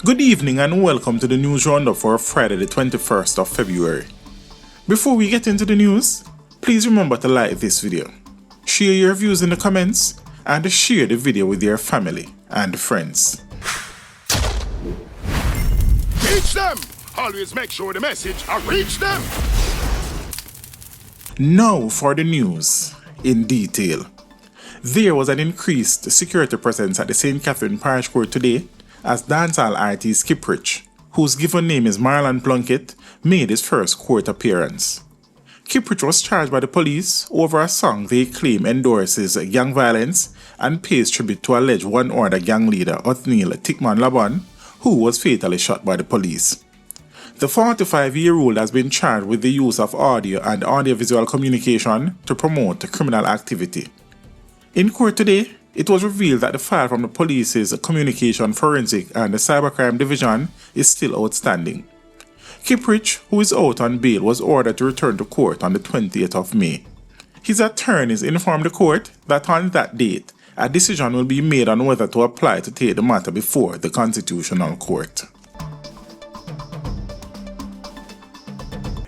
Good evening and welcome to the news roundup for Friday the 21st of February. Before we get into the news, please remember to like this video, share your views in the comments, and share the video with your family and friends. Reach them! Always make sure the message reach them! Now for the news in detail. There was an increased security presence at the St. Catherine Parish Court today as dancehall artist Kiprich, whose given name is Marlon Plunkett, made his first court appearance. Kiprich was charged by the police over a song they claim endorses gang violence and pays tribute to alleged One Order gang leader Othniel Tickman Laban, who was fatally shot by the police. The 45-year-old has been charged with the use of audio and audiovisual communication to promote criminal activity. In court today, it was revealed that the file from the police's Communication Forensic and the Cybercrime Division is still outstanding. Kiprich, who is out on bail, was ordered to return to court on the 20th of May. His attorneys informed the court that on that date, a decision will be made on whether to apply to take the matter before the Constitutional Court.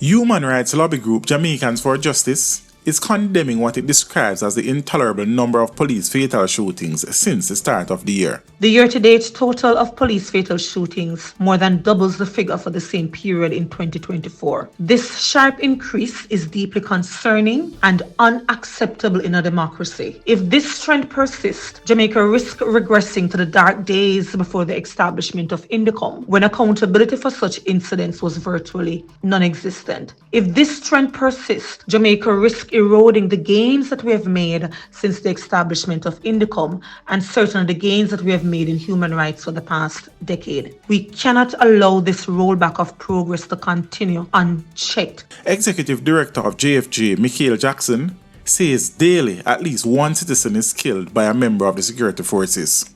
Human rights lobby group Jamaicans for Justice is condemning what it describes as the intolerable number of police fatal shootings since the start of the year. The year-to-date total of police fatal shootings more than doubles the figure for the same period in 2024. This sharp increase is deeply concerning and unacceptable in a democracy. If this trend persists, Jamaica risks regressing to the dark days before the establishment of Indicom, when accountability for such incidents was virtually non-existent. If this trend persists, Jamaica risks eroding the gains that we have made since the establishment of Indicom and certainly the gains that we have made in human rights for the past decade. We cannot allow this rollback of progress to continue unchecked. Executive Director of JFJ, Michael Jackson, says daily at least one citizen is killed by a member of the security forces.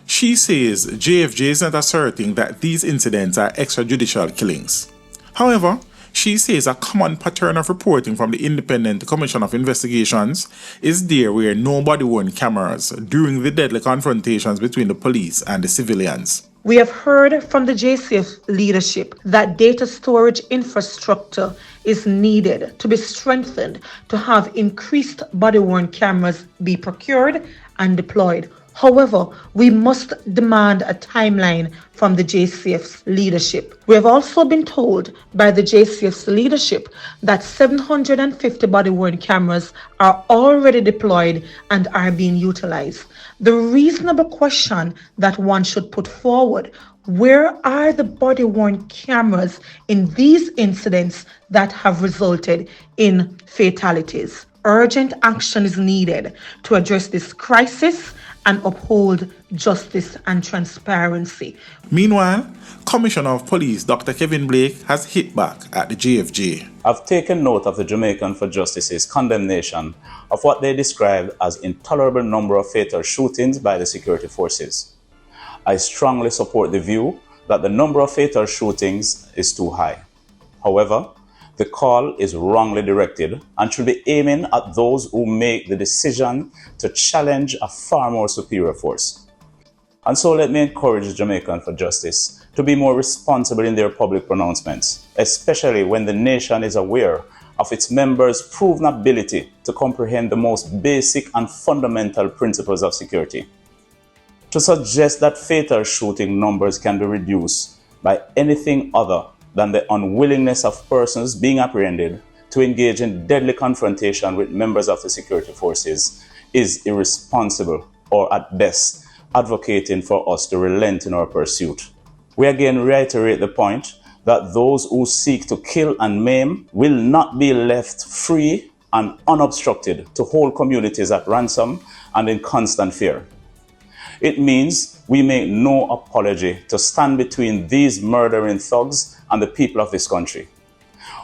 She says JFJ is not asserting that these incidents are extrajudicial killings. However, she says a common pattern of reporting from the Independent Commission of Investigations is there where no body-worn cameras during the deadly confrontations between the police and the civilians. We have heard from the JCF leadership that data storage infrastructure is needed to be strengthened to have increased body-worn cameras be procured and deployed. However, we must demand a timeline from the JCF's leadership. We have also been told by the JCF's leadership that 750 body-worn cameras are already deployed and are being utilized. The reasonable question that one should put forward: where are the body-worn cameras in these incidents that have resulted in fatalities? Urgent action is needed to address this crisis and uphold justice and transparency. Meanwhile, Commissioner of Police Dr. Kevin Blake has hit back at the JFJ. I've taken note of the Jamaican for Justice's condemnation of what they described as intolerable number of fatal shootings by the security forces. I strongly support the view that the number of fatal shootings is too high. However, the call is wrongly directed and should be aiming at those who make the decision to challenge a far more superior force. And so let me encourage Jamaican for Justice to be more responsible in their public pronouncements, especially when the nation is aware of its members' proven ability to comprehend the most basic and fundamental principles of security. To suggest that fatal shooting numbers can be reduced by anything other than the unwillingness of persons being apprehended to engage in deadly confrontation with members of the security forces is irresponsible, or at best, advocating for us to relent in our pursuit. We again reiterate the point that those who seek to kill and maim will not be left free and unobstructed to hold communities at ransom and in constant fear. It means we make no apology to stand between these murdering thugs and the people of this country.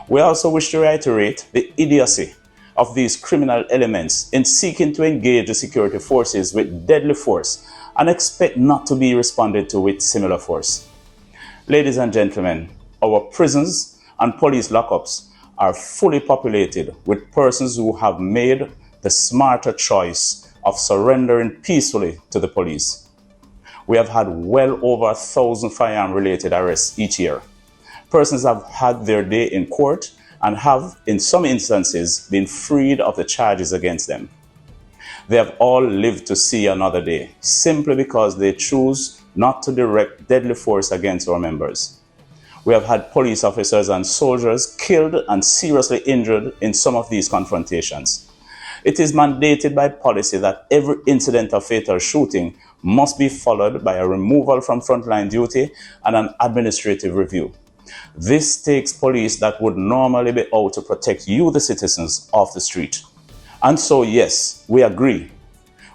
We also wish to reiterate the idiocy of these criminal elements in seeking to engage the security forces with deadly force and expect not to be responded to with similar force. Ladies and gentlemen, our prisons and police lockups are fully populated with persons who have made the smarter choice of surrendering peacefully to the police. We have had well over 1,000 firearm-related arrests each year. Persons have had their day in court and have, in some instances, been freed of the charges against them. They have all lived to see another day, simply because they choose not to direct deadly force against our members. We have had police officers and soldiers killed and seriously injured in some of these confrontations. It is mandated by policy that every incident of fatal shooting must be followed by a removal from frontline duty and an administrative review. This takes police that would normally be out to protect you, the citizens, off the street. And so, yes, we agree.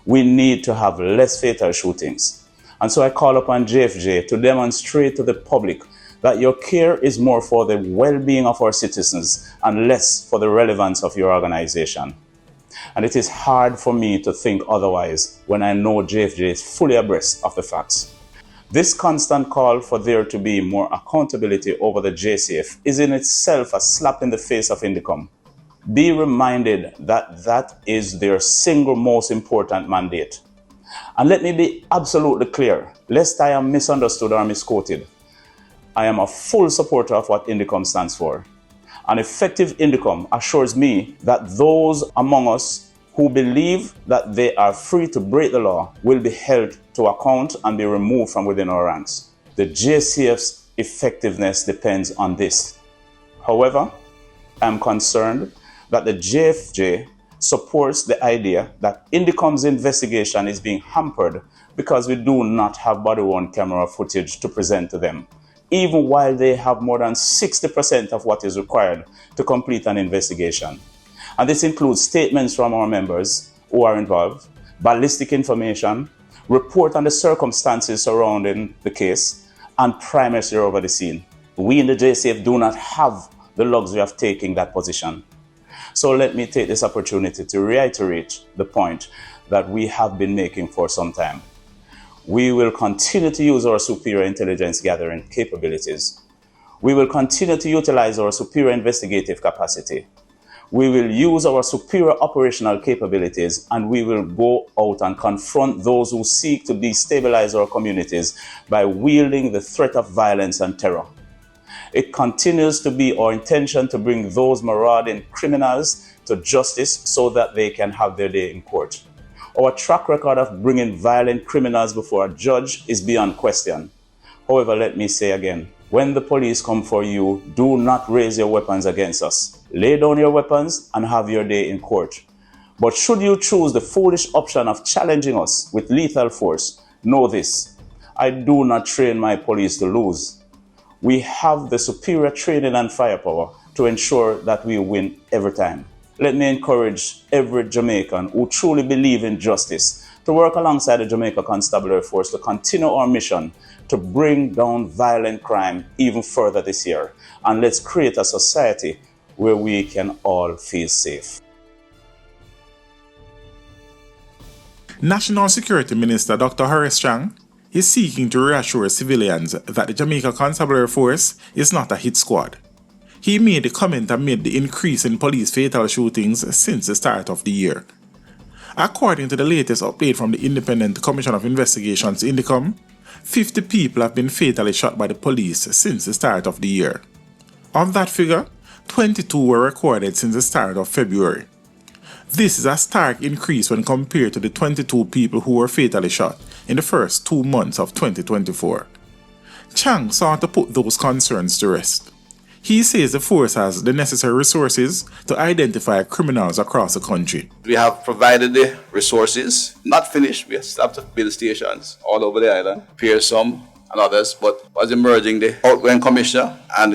We need to have less fatal shootings. And so I call upon JFJ to demonstrate to the public that your care is more for the well-being of our citizens and less for the relevance of your organization. And it is hard for me to think otherwise when I know JFJ is fully abreast of the facts. This constant call for there to be more accountability over the JCF is in itself a slap in the face of Indicom. Be reminded that that is their single most important mandate. And let me be absolutely clear, lest I am misunderstood or misquoted. I am a full supporter of what Indicom stands for. An effective Indicom assures me that those among us who believe that they are free to break the law will be held to account and be removed from within our ranks. The JCF's effectiveness depends on this. However, I am concerned that the JFJ supports the idea that Indicom's investigation is being hampered because we do not have body-worn camera footage to present to them, even while they have more than 60% of what is required to complete an investigation. And this includes statements from our members who are involved, ballistic information, report on the circumstances surrounding the case, and primacy over the scene. We in the JCF do not have the luxury of taking that position. So let me take this opportunity to reiterate the point that we have been making for some time. We will continue to use our superior intelligence gathering capabilities. We will continue to utilize our superior investigative capacity. We will use our superior operational capabilities, and we will go out and confront those who seek to destabilize our communities by wielding the threat of violence and terror. It continues to be our intention to bring those marauding criminals to justice so that they can have their day in court. Our track record of bringing violent criminals before a judge is beyond question. However, let me say again, when the police come for you, do not raise your weapons against us. Lay down your weapons and have your day in court. But should you choose the foolish option of challenging us with lethal force, know this: I do not train my police to lose. We have the superior training and firepower to ensure that we win every time. Let me encourage every Jamaican who truly believes in justice to work alongside the Jamaica Constabulary Force to continue our mission to bring down violent crime even further this year. And let's create a society where we can all feel safe. National Security Minister Dr. Horace Chang is seeking to reassure civilians that the Jamaica Constabulary Force is not a hit squad. He made the comment amid the increase in police fatal shootings since the start of the year. According to the latest update from the Independent Commission of Investigations Indicom, 50 people have been fatally shot by the police since the start of the year. Of that figure, 22 were recorded since the start of February. This is a stark increase when compared to the 22 people who were fatally shot in the first 2 months of 2024. Chang sought to put those concerns to rest. He says the force has the necessary resources to identify criminals across the country. We have provided the resources, not finished. We still have to build stations all over the island, Pearson and others, but was emerging the outgoing commissioner and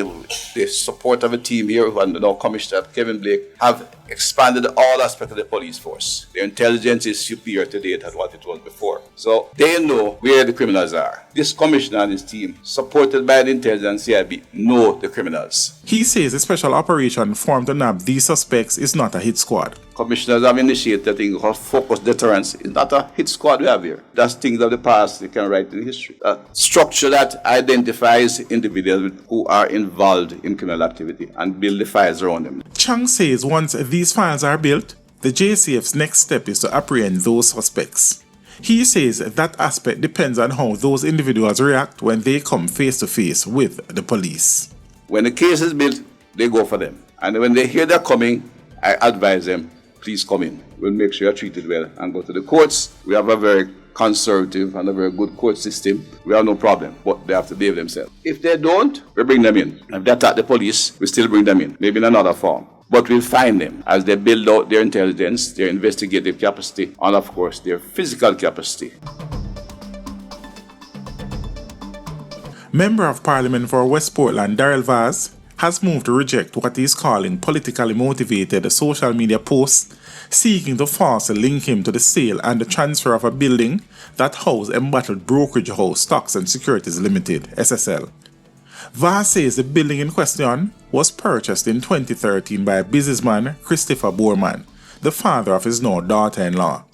the support of a team here, and now Commissioner Kevin Blake, have expanded all aspects of the police force. Their intelligence is superior today than what it was before. So they know where the criminals are. This commissioner and his team, supported by the intelligence CIB, know the criminals. He says the special operation formed to nab these suspects is not a hit squad. Commissioners have initiated a thing called focused deterrence. It's not a hit squad we have here. That's things of the past they can write in history. A structure that identifies individuals who are involved in criminal activity and build the files around them. Chang says once these files are built, the JCF's next step is to apprehend those suspects. He says that aspect depends on how those individuals react when they come face to face with the police. When the case is built, they go for them. And when they hear they're coming, I advise them, please come in. We'll make sure you're treated well and go to the courts. We have a very conservative and a very good court system. We have no problem, but they have to behave themselves. If they don't, we bring them in. If they attack the police, we still bring them in, maybe in another form. But we'll find them as they build out their intelligence, their investigative capacity, and of course, their physical capacity. Member of Parliament for West Portland, Darrell Vaz, has moved to reject what he is calling politically motivated social media posts seeking to falsely link him to the sale and the transfer of a building that housed embattled brokerage house Stocks and Securities Limited, SSL. Vaz says the building in question was purchased in 2013 by businessman Christopher Borman, the father of his now daughter-in-law.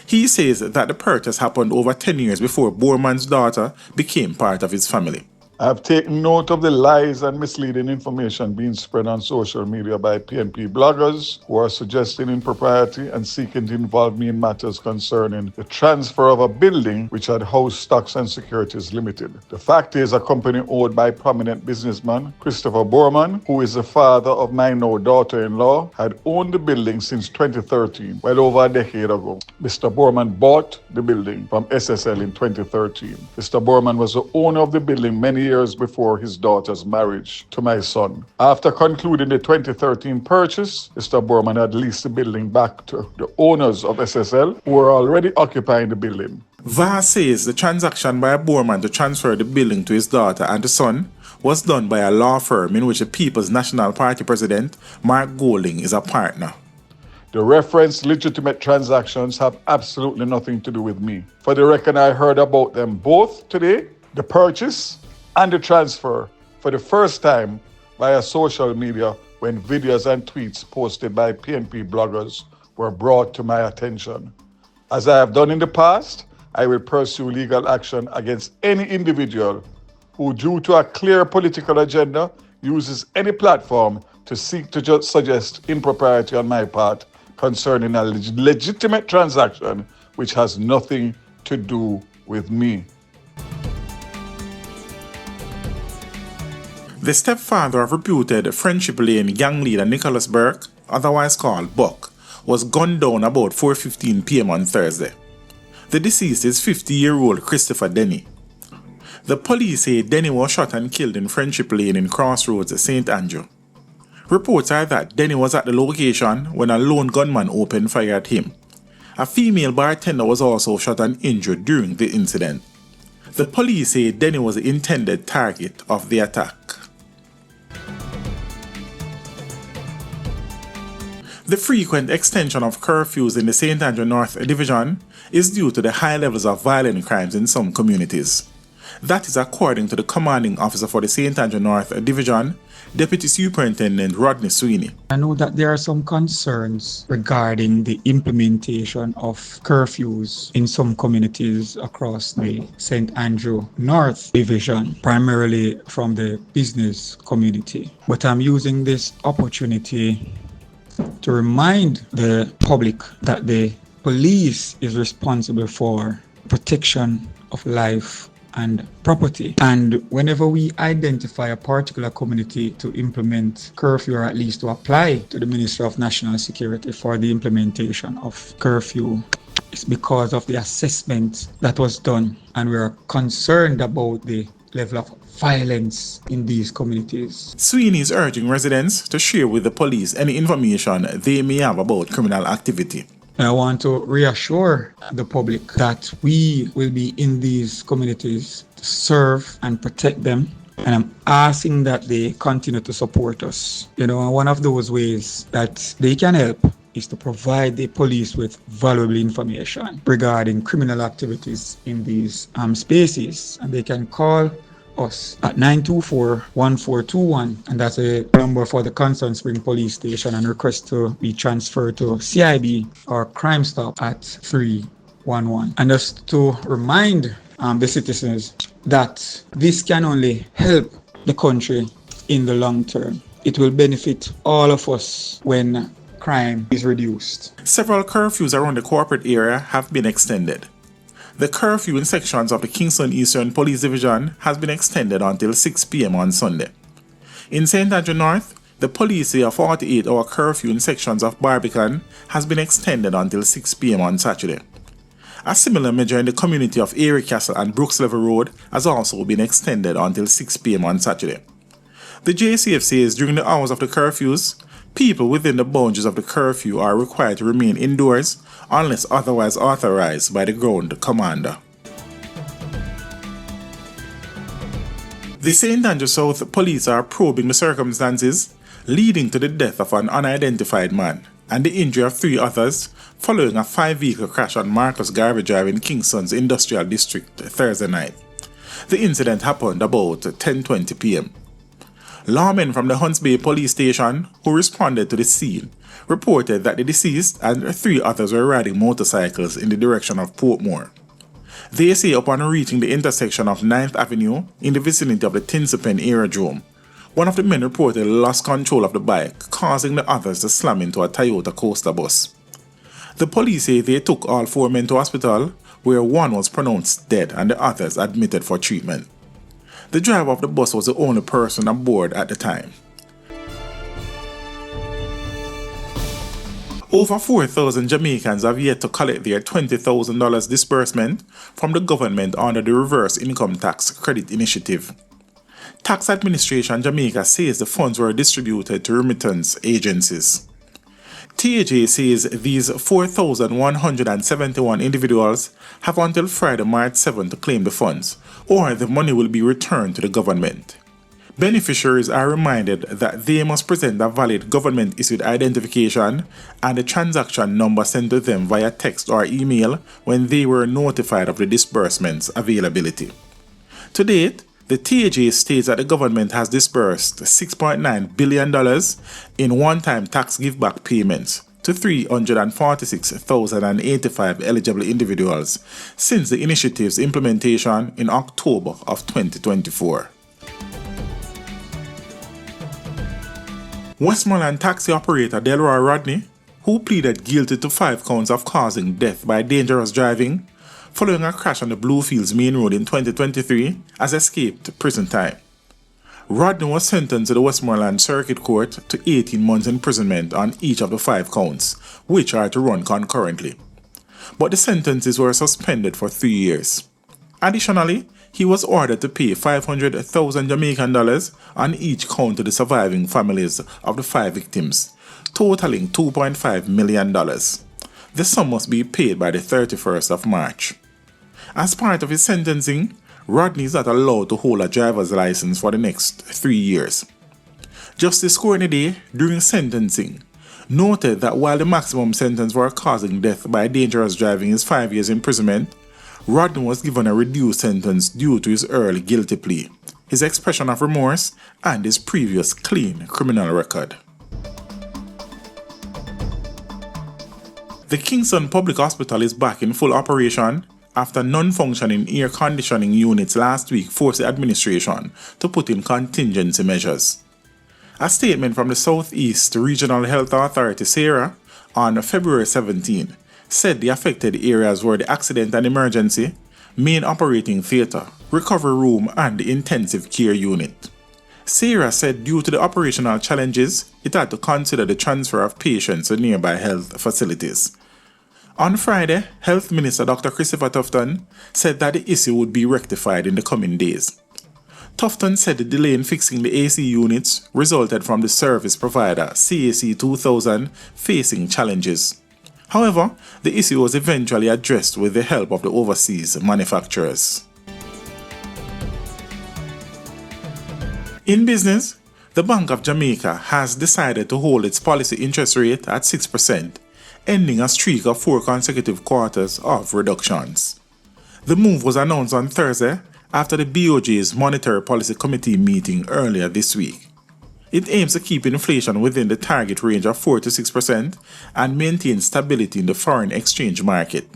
He says that the purchase happened over 10 years before Borman's daughter became part of his family. I have taken note of the lies and misleading information being spread on social media by PNP bloggers who are suggesting impropriety and seeking to involve me in matters concerning the transfer of a building which had housed Stocks and Securities Limited. The fact is, a company owned by prominent businessman Christopher Borman, who is the father of my now daughter-in-law, had owned the building since 2013, well over a decade ago. Mr. Borman bought the building from SSL in 2013. Mr. Borman was the owner of the building many years before his daughter's marriage to my son. After concluding the 2013 purchase, Mr. Borman had leased the building back to the owners of SSL who were already occupying the building. Vaz says the transaction by Borman to transfer the building to his daughter and the son was done by a law firm in which the People's National Party president, Mark Golding, is a partner. The referenced legitimate transactions have absolutely nothing to do with me. For the record, I heard about them both today, the purchase and the transfer, for the first time via social media when videos and tweets posted by PNP bloggers were brought to my attention. As I have done in the past, I will pursue legal action against any individual who, due to a clear political agenda, uses any platform to seek to suggest impropriety on my part concerning a legitimate transaction which has nothing to do with me. The stepfather of reputed Friendship Lane gang leader Nicholas Burke, otherwise called Buck, was gunned down about 4:15 p.m. on Thursday. The deceased is 50-year-old Christopher Denny. The police say Denny was shot and killed in Friendship Lane in Crossroads, St. Andrew. Reports are that Denny was at the location when a lone gunman opened fire at him. A female bartender was also shot and injured during the incident. The police say Denny was the intended target of the attack. The frequent extension of curfews in the St. Andrew North Division is due to the high levels of violent crimes in some communities. That is according to the commanding officer for the St. Andrew North Division, Deputy Superintendent Rodney Sweeney. I know that there are some concerns regarding the implementation of curfews in some communities across the St. Andrew North Division, primarily from the business community. But I'm using this opportunity to remind the public that the police is responsible for protection of life and property. And whenever we identify a particular community to implement curfew, or at least to apply to the Ministry of National Security for the implementation of curfew, it's because of the assessment that was done, and we are concerned about the level of violence in these communities. Sweeney is urging residents to share with the police any information they may have about criminal activity. I want to reassure the public that we will be in these communities to serve and protect them. And I'm asking that they continue to support us. One of those ways that they can help is to provide the police with valuable information regarding criminal activities in these spaces. And they can call us at 924-1421, and that's a number for the Constant Spring Police Station, and request to be transferred to CIB or Crime Stop at 311. And just to remind the citizens that this can only help the country in the long term. It will benefit all of us when crime is reduced. Several curfews around the corporate area have been extended. The curfew in sections of the Kingston Eastern Police Division has been extended until 6 p.m. on Sunday. In St. Andrew North, the police say a 48-hour curfew in sections of Barbican has been extended until 6 p.m. on Saturday. A similar measure in the community of Erie Castle and Brooks Level Road has also been extended until 6 p.m. on Saturday. The JCF says during the hours of the curfews, people within the boundaries of the curfew are required to remain indoors unless otherwise authorized by the ground commander. The St. Andrew South police are probing the circumstances leading to the death of an unidentified man and the injury of 3 others following a 5-vehicle crash on Marcus Garvey Drive in Kingston's Industrial District Thursday night. The incident happened about 10:20 p.m. Lawmen from the Hunts Bay Police Station who responded to the scene reported that the deceased and 3 others were riding motorcycles in the direction of Portmore. They say upon reaching the intersection of 9th Avenue in the vicinity of the Tinsipen Aerodrome, one of the men reportedly lost control of the bike, causing the others to slam into a Toyota Coaster bus. The police say they took all 4 men to hospital, where one was pronounced dead and the others admitted for treatment. The driver of the bus was the only person aboard at the time. Over 4,000 Jamaicans have yet to collect their $20,000 disbursement from the government under the Reverse Income Tax Credit Initiative. Tax Administration Jamaica says the funds were distributed to remittance agencies. TAJ says these 4,171 individuals have until Friday, March 7 to claim the funds, or the money will be returned to the government. Beneficiaries are reminded that they must present a valid government-issued identification and the transaction number sent to them via text or email when they were notified of the disbursement's availability. To date, the TAJ states that the government has disbursed $6.9 billion in one-time tax give-back payments to 346,085 eligible individuals since the initiative's implementation in October of 2024. Westmoreland taxi operator Delroy Rodney, who pleaded guilty to 5 counts of causing death by dangerous driving following a crash on the Bluefields Main Road in 2023, has escaped prison time. Rodney was sentenced to the Westmoreland Circuit Court to 18 months imprisonment on each of the 5 counts, which are to run concurrently. But the sentences were suspended for 3 years. Additionally, he was ordered to pay 500,000 Jamaican dollars on each count to the surviving families of the 5 victims, totaling $2.5 million. The sum must be paid by the 31st of March. As part of his sentencing, Rodney is not allowed to hold a driver's license for the next 3 years. Justice Courtney Day, during sentencing, noted that while the maximum sentence for causing death by dangerous driving is 5 years imprisonment, Rodney was given a reduced sentence due to his early guilty plea, his expression of remorse, and his previous clean criminal record. The Kingston Public Hospital is back in full operation after non-functioning air conditioning units last week forced the administration to put in contingency measures. A statement from the Southeast Regional Health Authority, SARA, on February 17 said the affected areas were the accident and emergency, main operating theatre, recovery room, and the intensive care unit. SARA said due to the operational challenges, it had to consider the transfer of patients to nearby health facilities. On Friday, Health Minister Dr. Christopher Tufton said that the issue would be rectified in the coming days. Tufton said the delay in fixing the AC units resulted from the service provider CAC 2000 facing challenges. However, the issue was eventually addressed with the help of the overseas manufacturers. In business, the Bank of Jamaica has decided to hold its policy interest rate at 6%, ending a streak of 4 consecutive quarters of reductions. The move was announced on Thursday after the BOJ's Monetary Policy Committee meeting earlier this week. It aims to keep inflation within the target range of 4 to 6% and maintain stability in the foreign exchange market.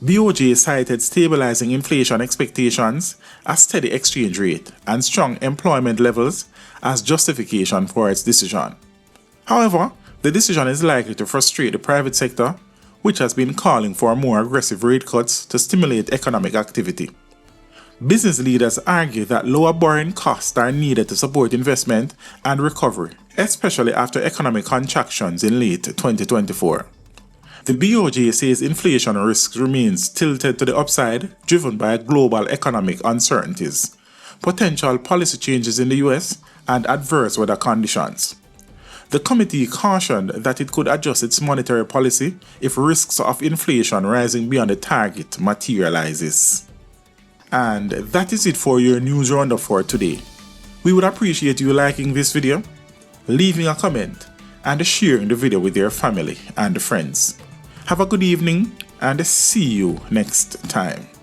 BOJ cited stabilizing inflation expectations, a steady exchange rate, and strong employment levels as justification for its decision. However, the decision is likely to frustrate the private sector, which has been calling for more aggressive rate cuts to stimulate economic activity. Business leaders argue that lower borrowing costs are needed to support investment and recovery, especially after economic contractions in late 2024. The BOJ says inflation risk remains tilted to the upside, driven by global economic uncertainties, potential policy changes in the US, and adverse weather conditions. The committee cautioned that it could adjust its monetary policy if risks of inflation rising beyond the target materializes. And that is it for your news roundup for today. We would appreciate you liking this video, leaving a comment, and sharing the video with your family and friends. Have a good evening and see you next time.